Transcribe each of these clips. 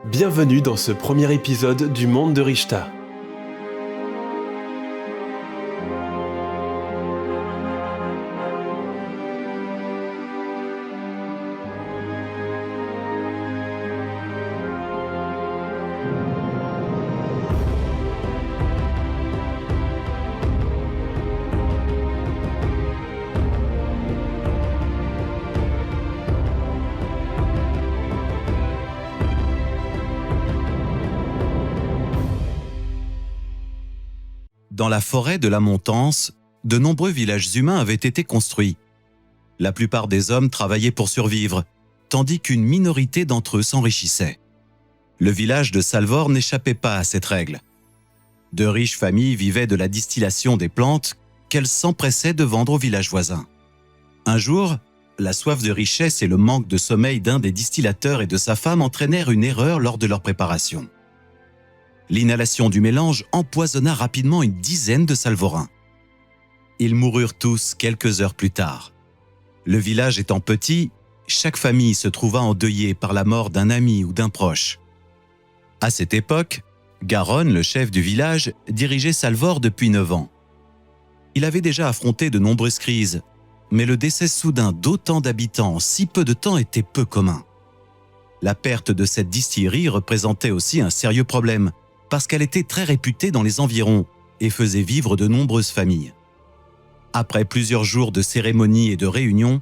Bienvenue dans ce premier épisode du Monde de Rishta. Dans la forêt de la Montance, de nombreux villages humains avaient été construits. La plupart des hommes travaillaient pour survivre, tandis qu'une minorité d'entre eux s'enrichissait. Le village de Salvor n'échappait pas à cette règle. De riches familles vivaient de la distillation des plantes qu'elles s'empressaient de vendre aux villages voisins. Un jour, la soif de richesse et le manque de sommeil d'un des distillateurs et de sa femme entraînèrent une erreur lors de leur préparation. L'inhalation du mélange empoisonna rapidement une dizaine de Salvorins. Ils moururent tous quelques heures plus tard. Le village étant petit, chaque famille se trouva endeuillée par la mort d'un ami ou d'un proche. À cette époque, Garon, le chef du village, dirigeait Salvor depuis 9 ans. Il avait déjà affronté de nombreuses crises, mais le décès soudain d'autant d'habitants en si peu de temps était peu commun. La perte de cette distillerie représentait aussi un sérieux problème, parce qu'elle était très réputée dans les environs et faisait vivre de nombreuses familles. Après plusieurs jours de cérémonies et de réunions,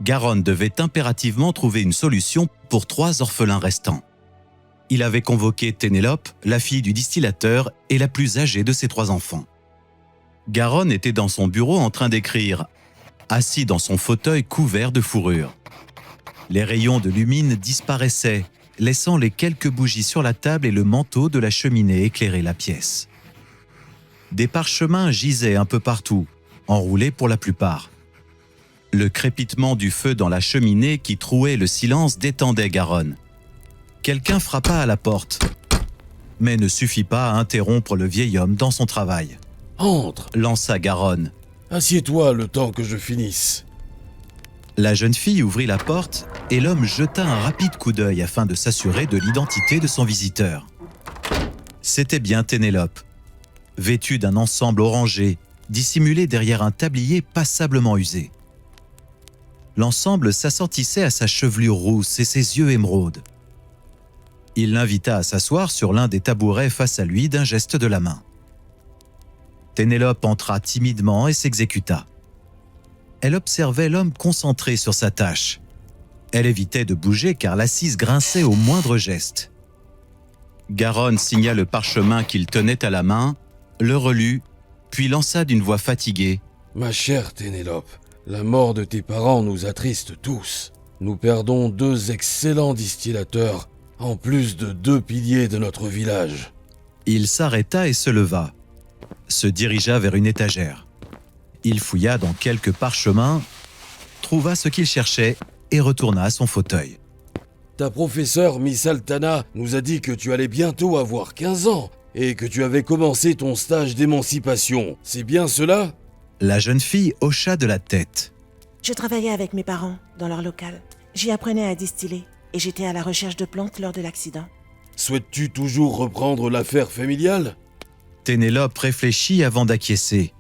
Garon devait impérativement trouver une solution pour 3 orphelins restants. Il avait convoqué Ténélope, la fille du distillateur et la plus âgée de ses 3 enfants. Garon était dans son bureau en train d'écrire, assis dans son fauteuil couvert de fourrure. Les rayons de lumine disparaissaient, laissant les quelques bougies sur la table et le manteau de la cheminée éclairer la pièce. Des parchemins gisaient un peu partout, enroulés pour la plupart. Le crépitement du feu dans la cheminée qui trouait le silence détendait Garon. Quelqu'un frappa à la porte, mais ne suffit pas à interrompre le vieil homme dans son travail. « Entre, Lança Garon. assieds-toi le temps que je finisse. » La jeune fille ouvrit la porte et l'homme jeta un rapide coup d'œil afin de s'assurer de l'identité de son visiteur. C'était bien Ténélope, vêtue d'un ensemble orangé, dissimulé derrière un tablier passablement usé. L'ensemble s'assortissait à sa chevelure rousse et ses yeux émeraudes. Il l'invita à s'asseoir sur l'un des tabourets face à lui d'un geste de la main. Ténélope entra timidement et s'exécuta. Elle observait l'homme concentré sur sa tâche. Elle évitait de bouger car l'assise grinçait au moindre geste. Garon signa le parchemin qu'il tenait à la main, le relut, puis lança d'une voix fatiguée. « Ma chère Ténélope, la mort de tes parents nous attriste tous. Nous perdons 2 excellents distillateurs, en plus de 2 piliers de notre village. » Il s'arrêta et se leva, se dirigea vers une étagère. Il fouilla dans quelques parchemins, trouva ce qu'il cherchait et retourna à son fauteuil. « Ta professeure Miss Altana nous a dit que tu allais bientôt avoir 15 ans et que tu avais commencé ton stage d'émancipation. C'est bien cela ?» La jeune fille hocha de la tête. Je travaillais avec mes parents dans leur local. J'y apprenais à distiller et j'étais à la recherche de plantes lors de l'accident. Souhaites-tu toujours reprendre l'affaire familiale ? Ténélope réfléchit avant d'acquiescer.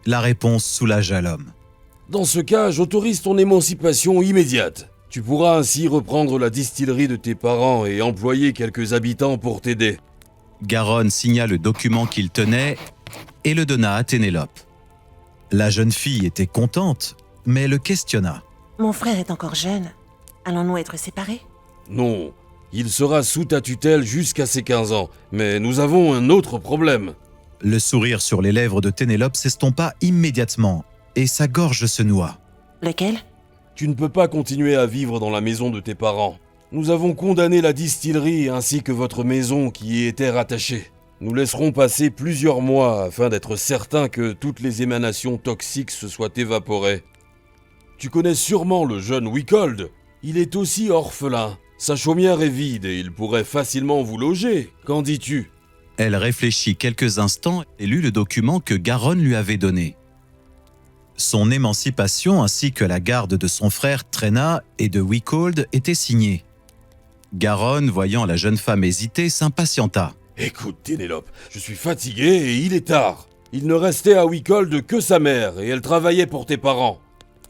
La réponse soulagea l'homme. « Dans ce cas, j'autorise ton émancipation immédiate. Tu pourras ainsi reprendre la distillerie de tes parents et employer quelques habitants pour t'aider. » Garon signa le document qu'il tenait et le donna à Ténélope. La jeune fille était contente, mais le questionna. « Mon frère est encore jeune. Allons-nous être séparés ?»« Non, il sera sous ta tutelle jusqu'à ses 15 ans, mais nous avons un autre problème. » Le sourire sur les lèvres de Ténélope s'estompa immédiatement et sa gorge se noua. « Lequel ?» Tu ne peux pas continuer à vivre dans la maison de tes parents. Nous avons condamné la distillerie ainsi que votre maison qui y était rattachée. Nous laisserons passer plusieurs mois afin d'être certains que toutes les émanations toxiques se soient évaporées. Tu connais sûrement le jeune Wickold. Il est aussi orphelin. Sa chaumière est vide et il pourrait facilement vous loger. Qu'en dis-tu ? Elle réfléchit quelques instants et lut le document que Garon lui avait donné. Son émancipation ainsi que la garde de son frère Trena et de Wickold étaient signés. Garonne, voyant la jeune femme hésiter, s'impatienta. Écoute, Ténélope, je suis fatigué et il est tard. Il ne restait à Wickold que sa mère et elle travaillait pour tes parents.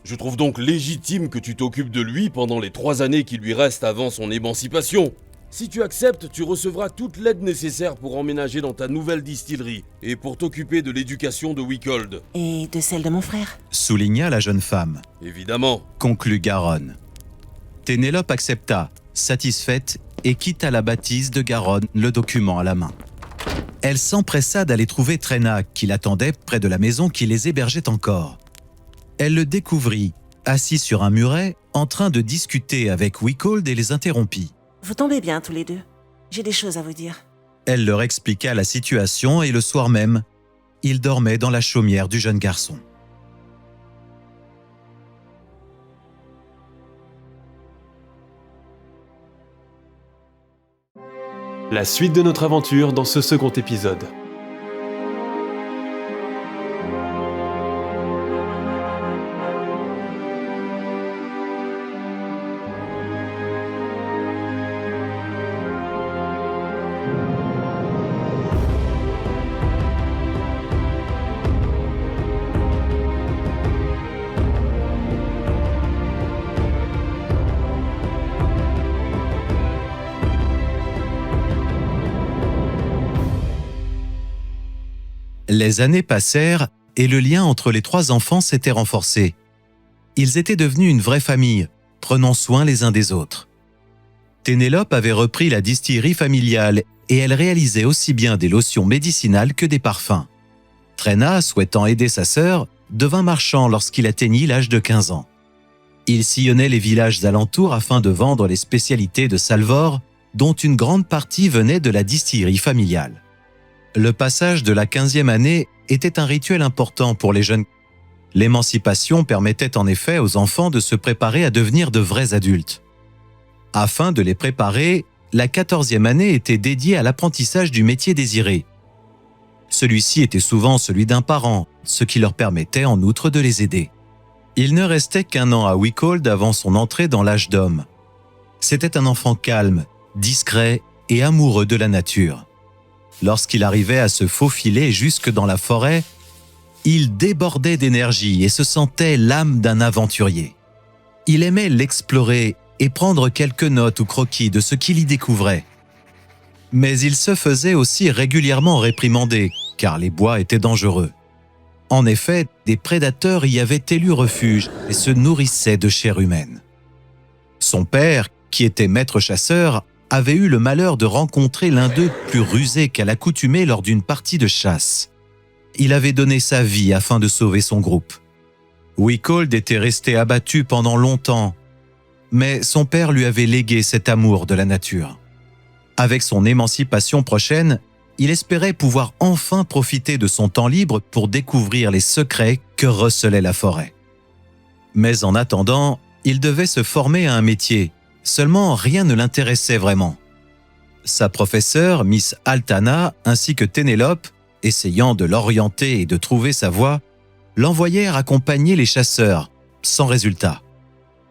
Je trouve donc légitime que tu t'occupes de lui pendant les 3 années qui lui restent avant son émancipation. Si tu acceptes, tu recevras toute l'aide nécessaire pour emménager dans ta nouvelle distillerie et pour t'occuper de l'éducation de Wickold. Et de celle de mon frère. Souligna la jeune femme. Évidemment. Conclut Garonne. Ténélope accepta, satisfaite, et quitta la bâtisse de Garonne, le document à la main. Elle s'empressa d'aller trouver Tréna, qui l'attendait près de la maison qui les hébergeait encore. Elle le découvrit, assis sur un muret, en train de discuter avec Wickold et les interrompit. Vous tombez bien tous les deux. J'ai des choses à vous dire. Elle leur expliqua la situation et le soir même, il dormait dans la chaumière du jeune garçon. La suite de notre aventure dans ce second épisode. Les années passèrent et le lien entre les 3 enfants s'était renforcé. Ils étaient devenus une vraie famille, prenant soin les uns des autres. Ténélope avait repris la distillerie familiale et elle réalisait aussi bien des lotions médicinales que des parfums. Tréna, souhaitant aider sa sœur, devint marchand lorsqu'il atteignit l'âge de 15 ans. Il sillonnait les villages alentours afin de vendre les spécialités de Salvor, dont une grande partie venait de la distillerie familiale. Le passage de la 15e année était un rituel important pour les jeunes. L'émancipation permettait en effet aux enfants de se préparer à devenir de vrais adultes. Afin de les préparer, la 14e année était dédiée à l'apprentissage du métier désiré. Celui-ci était souvent celui d'un parent, ce qui leur permettait en outre de les aider. Il ne restait qu'un an à Wickold avant son entrée dans l'âge d'homme. C'était un enfant calme, discret et amoureux de la nature. Lorsqu'il arrivait à se faufiler jusque dans la forêt, il débordait d'énergie et se sentait l'âme d'un aventurier. Il aimait l'explorer et prendre quelques notes ou croquis de ce qu'il y découvrait. Mais il se faisait aussi régulièrement réprimander, car les bois étaient dangereux. En effet, des prédateurs y avaient élu refuge et se nourrissaient de chair humaine. Son père, qui était maître chasseur, avait eu le malheur de rencontrer l'un d'eux plus rusé qu'à l'accoutumée lors d'une partie de chasse. Il avait donné sa vie afin de sauver son groupe. Wickold était resté abattu pendant longtemps, mais son père lui avait légué cet amour de la nature. Avec son émancipation prochaine, il espérait pouvoir enfin profiter de son temps libre pour découvrir les secrets que recelait la forêt. Mais en attendant, il devait se former à un métier. Seulement, rien ne l'intéressait vraiment. Sa professeure, Miss Altana, ainsi que Ténélope, essayant de l'orienter et de trouver sa voie, l'envoyèrent accompagner les chasseurs, sans résultat.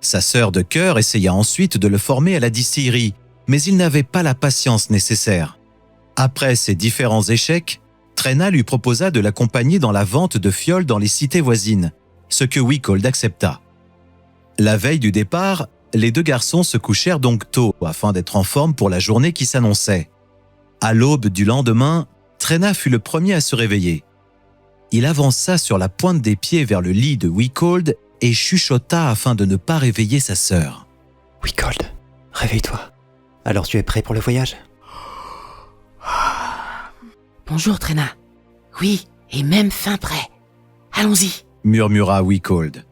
Sa sœur de cœur essaya ensuite de le former à la distillerie, mais il n'avait pas la patience nécessaire. Après ces différents échecs, Tréna lui proposa de l'accompagner dans la vente de fioles dans les cités voisines, ce que Wickold accepta. La veille du départ, les 2 garçons se couchèrent donc tôt afin d'être en forme pour la journée qui s'annonçait. À l'aube du lendemain, Tréna fut le premier à se réveiller. Il avança sur la pointe des pieds vers le lit de Wickold et chuchota afin de ne pas réveiller sa sœur. « Wickold, réveille-toi. Alors tu es prêt pour le voyage ?» Bonjour, Tréna. Oui, et même fin prêt. Allons-y. Murmura Wickold.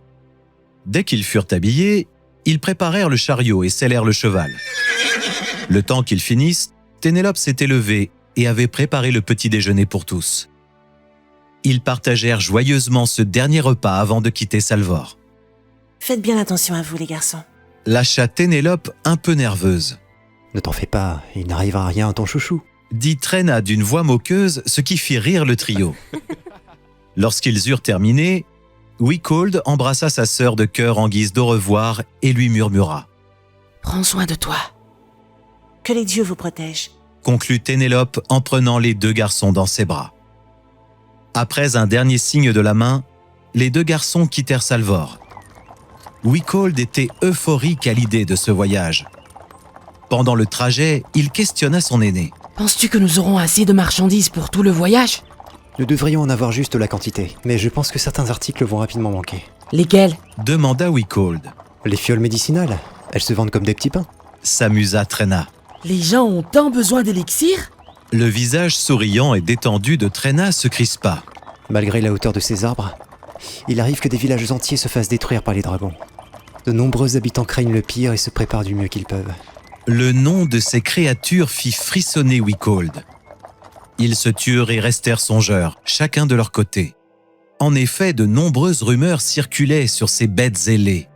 Dès qu'ils furent habillés, ils préparèrent le chariot et sellèrent le cheval. Le temps qu'ils finissent, Ténélope s'était levée et avait préparé le petit déjeuner pour tous. Ils partagèrent joyeusement ce dernier repas avant de quitter Salvor. Faites bien attention à vous, les garçons. Lâcha Ténélope un peu nerveuse. « Ne t'en fais pas, il n'arrivera rien à ton chouchou. » dit Tréna d'une voix moqueuse, ce qui fit rire le trio. Lorsqu'ils eurent terminé, Wickold embrassa sa sœur de cœur en guise d'au revoir et lui murmura. Prends soin de toi. Que les dieux vous protègent. conclut Ténélope en prenant les deux garçons dans ses bras. Après un dernier signe de la main, les deux garçons quittèrent Salvor. Wickold était euphorique à l'idée de ce voyage. Pendant le trajet, il questionna son aîné. Penses-tu que nous aurons assez de marchandises pour tout le voyage? Nous devrions en avoir juste la quantité, mais je pense que certains articles vont rapidement manquer. Lesquels? Demanda Wickold. Les fioles médicinales, elles se vendent comme des petits pains. S'amusa Trena. Les gens ont tant besoin d'élixir? Le visage souriant et détendu de Trena se crispa. Malgré la hauteur de ces arbres, il arrive que des villages entiers se fassent détruire par les dragons. De nombreux habitants craignent le pire et se préparent du mieux qu'ils peuvent. Le nom de ces créatures fit frissonner Wickold. Ils se turent et restèrent songeurs, chacun de leur côté. En effet, de nombreuses rumeurs circulaient sur ces bêtes ailées.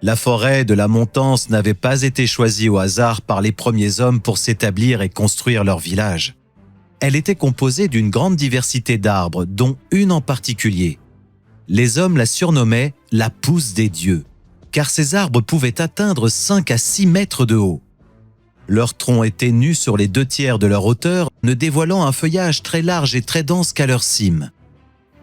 La forêt de la Montance n'avait pas été choisie au hasard par les premiers hommes pour s'établir et construire leur village. Elle était composée d'une grande diversité d'arbres, dont une en particulier. Les hommes la surnommaient la pousse des dieux, car ces arbres pouvaient atteindre 5 à 6 mètres de haut. Leurs troncs étaient nus sur les 2/3 de leur hauteur, ne dévoilant un feuillage très large et très dense qu'à leur cime.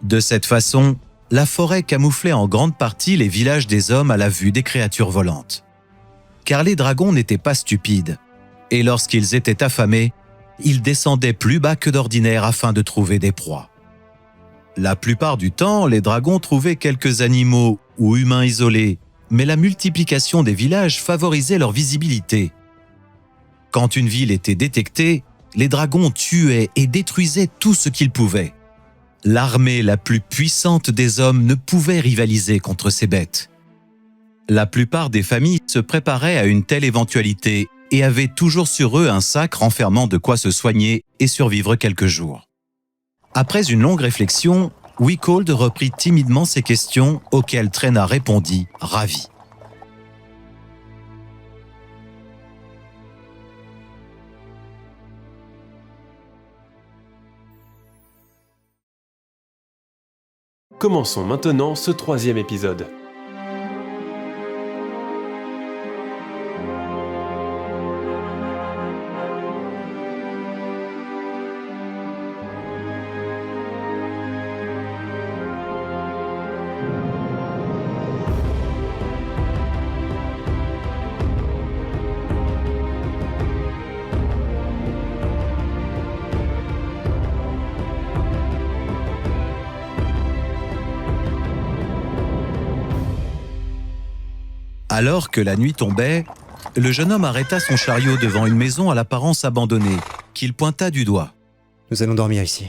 De cette façon, la forêt camouflait en grande partie les villages des hommes à la vue des créatures volantes. Car les dragons n'étaient pas stupides, et lorsqu'ils étaient affamés, ils descendaient plus bas que d'ordinaire afin de trouver des proies. La plupart du temps, les dragons trouvaient quelques animaux ou humains isolés, mais la multiplication des villages favorisait leur visibilité. Quand une ville était détectée, les dragons tuaient et détruisaient tout ce qu'ils pouvaient. L'armée la plus puissante des hommes ne pouvait rivaliser contre ces bêtes. La plupart des familles se préparaient à une telle éventualité et avaient toujours sur eux un sac renfermant de quoi se soigner et survivre quelques jours. Après une longue réflexion, Wickold reprit timidement ses questions auxquelles Trena répondit, ravi. Commençons maintenant ce 3e épisode. Alors que la nuit tombait, le jeune homme arrêta son chariot devant une maison à l'apparence abandonnée, qu'il pointa du doigt. Nous allons dormir ici.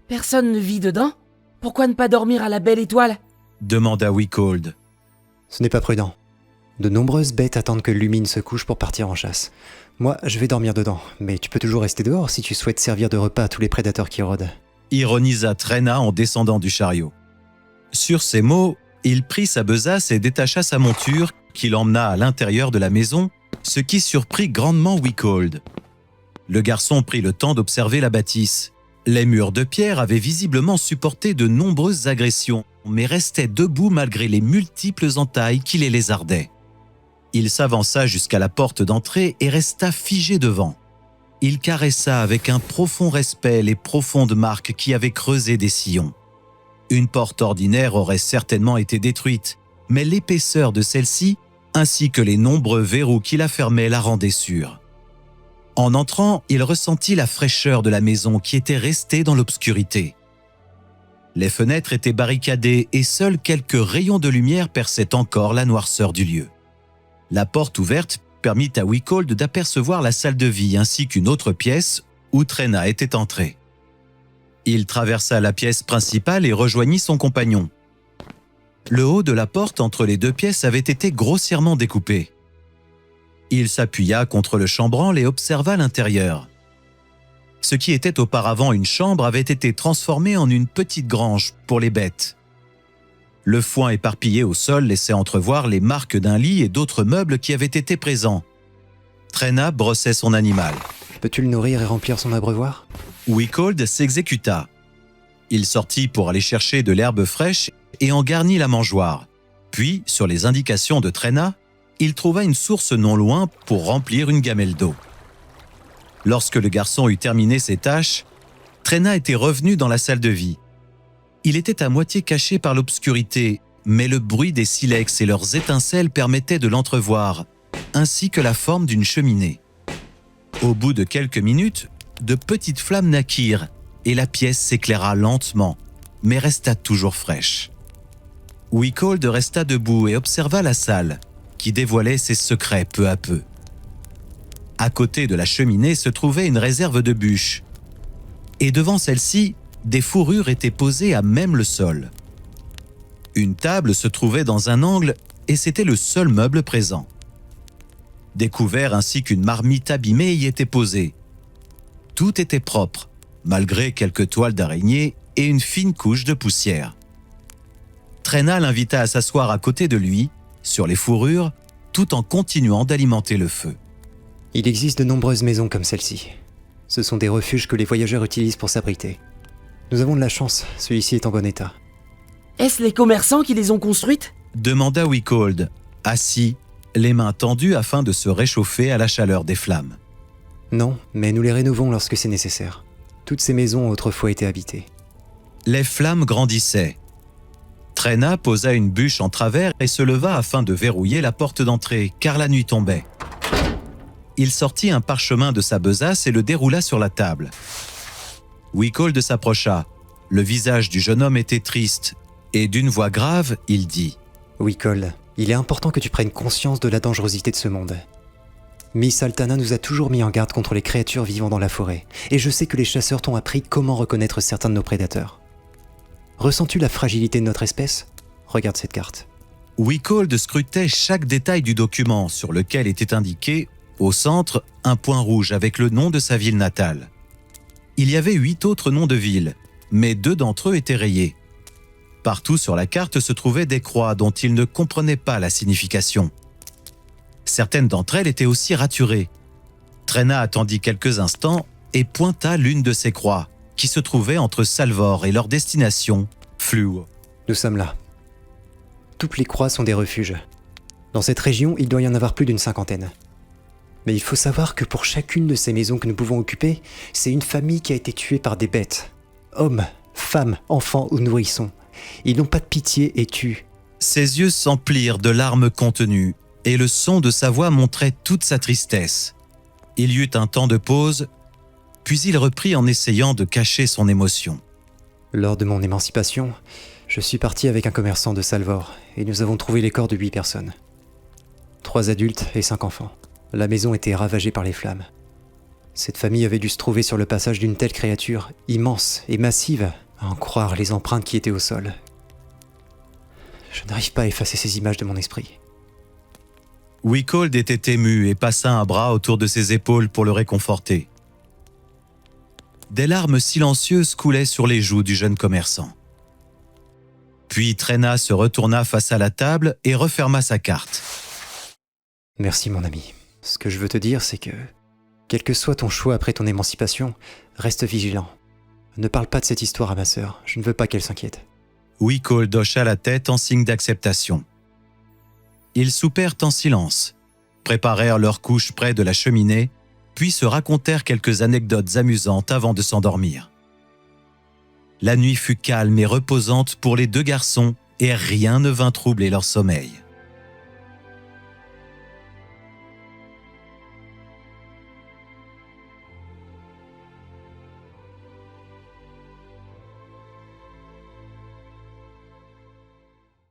Personne ne vit dedans? Pourquoi ne pas dormir à la belle étoile? Demanda Wickold. Ce n'est pas prudent. De nombreuses bêtes attendent que Lumine se couche pour partir en chasse. Moi, je vais dormir dedans, mais tu peux toujours rester dehors si tu souhaites servir de repas à tous les prédateurs qui rôdent. Ironisa Trena en descendant du chariot. Sur ces mots, il prit sa besace et détacha sa monture, qu'il emmena à l'intérieur de la maison, ce qui surprit grandement Wickold. Le garçon prit le temps d'observer la bâtisse. Les murs de pierre avaient visiblement supporté de nombreuses agressions, mais restaient debout malgré les multiples entailles qui les lézardaient. Il s'avança jusqu'à la porte d'entrée et resta figé devant. Il caressa avec un profond respect les profondes marques qui avaient creusé des sillons. Une porte ordinaire aurait certainement été détruite, mais l'épaisseur de celle-ci, ainsi que les nombreux verrous qui la fermaient, la rendaient sûre. En entrant, il ressentit la fraîcheur de la maison qui était restée dans l'obscurité. Les fenêtres étaient barricadées et seuls quelques rayons de lumière perçaient encore la noirceur du lieu. La porte ouverte permit à Wickold d'apercevoir la salle de vie ainsi qu'une autre pièce où Trena était entré. Il traversa la pièce principale et rejoignit son compagnon. Le haut de la porte entre les deux pièces avait été grossièrement découpé. Il s'appuya contre le chambranle et observa l'intérieur. Ce qui était auparavant une chambre avait été transformé en une petite grange pour les bêtes. Le foin éparpillé au sol laissait entrevoir les marques d'un lit et d'autres meubles qui avaient été présents. Trena brossait son animal. Peux-tu le nourrir et remplir son abreuvoir ? Wickold s'exécuta. Il sortit pour aller chercher de l'herbe fraîche et en garnit la mangeoire. Puis, sur les indications de Trena, il trouva une source non loin pour remplir une gamelle d'eau. Lorsque le garçon eut terminé ses tâches, Trena était revenu dans la salle de vie. Il était à moitié caché par l'obscurité, mais le bruit des silex et leurs étincelles permettaient de l'entrevoir, ainsi que la forme d'une cheminée. Au bout de quelques minutes, de petites flammes naquirent et la pièce s'éclaira lentement, mais resta toujours fraîche. Wichold resta debout et observa la salle, qui dévoilait ses secrets peu à peu. À côté de la cheminée se trouvait une réserve de bûches, et devant celle-ci, des fourrures étaient posées à même le sol. Une table se trouvait dans un angle et c'était le seul meuble présent. Des couverts ainsi qu'une marmite abîmée y étaient posés. Tout était propre, malgré quelques toiles d'araignée et une fine couche de poussière. Trena l'invita à s'asseoir à côté de lui, sur les fourrures, tout en continuant d'alimenter le feu. Il existe de nombreuses maisons comme celle-ci. Ce sont des refuges que les voyageurs utilisent pour s'abriter. Nous avons de la chance, celui-ci est en bon état. Est-ce les commerçants qui les ont construites? Demanda Wichold, assis, les mains tendues afin de se réchauffer à la chaleur des flammes. Non, mais nous les rénovons lorsque c'est nécessaire. Toutes ces maisons ont autrefois été habitées. Les flammes grandissaient. Trena posa une bûche en travers et se leva afin de verrouiller la porte d'entrée, car la nuit tombait. Il sortit un parchemin de sa besace et le déroula sur la table. Wichold s'approcha. Le visage du jeune homme était triste, et d'une voix grave, il dit « Wichold, il est important que tu prennes conscience de la dangerosité de ce monde. Miss Altana nous a toujours mis en garde contre les créatures vivant dans la forêt, et je sais que les chasseurs t'ont appris comment reconnaître certains de nos prédateurs. Ressens-tu la fragilité de notre espèce? Regarde cette carte. » Wichold scrutait chaque détail du document sur lequel était indiqué, au centre, un point rouge avec le nom de sa ville natale. Il y avait 8 autres noms de villes, mais 2 d'entre eux étaient rayés. Partout sur la carte se trouvaient des croix dont il ne comprenait pas la signification. Certaines d'entre elles étaient aussi raturées. Trena attendit quelques instants et pointa l'une de ces croix, qui se trouvait entre Salvor et leur destination, Fluo. Nous sommes là. Toutes les croix sont des refuges. Dans cette région, il doit y en avoir plus d'une 50aine. Mais il faut savoir que pour chacune de ces maisons que nous pouvons occuper, c'est une famille qui a été tuée par des bêtes. Hommes, femmes, enfants ou nourrissons. Ils n'ont pas de pitié et tuent. Ses yeux s'emplirent de larmes contenues, et le son de sa voix montrait toute sa tristesse. Il y eut un temps de pause, puis il reprit en essayant de cacher son émotion. Lors de mon émancipation, je suis parti avec un commerçant de Salvor, et nous avons trouvé les corps de 8 personnes. 3 adultes et 5 enfants. La maison était ravagée par les flammes. Cette famille avait dû se trouver sur le passage d'une telle créature, immense et massive, à en croire les empreintes qui étaient au sol. Je n'arrive pas à effacer ces images de mon esprit. Wichold était ému et passa un bras autour de ses épaules pour le réconforter. Des larmes silencieuses coulaient sur les joues du jeune commerçant. Puis Trena se retourna face à la table et referma sa carte. Merci mon ami. Ce que je veux te dire, c'est que, quel que soit ton choix après ton émancipation, reste vigilant. Ne parle pas de cette histoire à ma sœur, je ne veux pas qu'elle s'inquiète. Wichold hocha la tête en signe d'acceptation. Ils soupèrent en silence, préparèrent leur couche près de la cheminée, puis se racontèrent quelques anecdotes amusantes avant de s'endormir. La nuit fut calme et reposante pour les 2 garçons et rien ne vint troubler leur sommeil.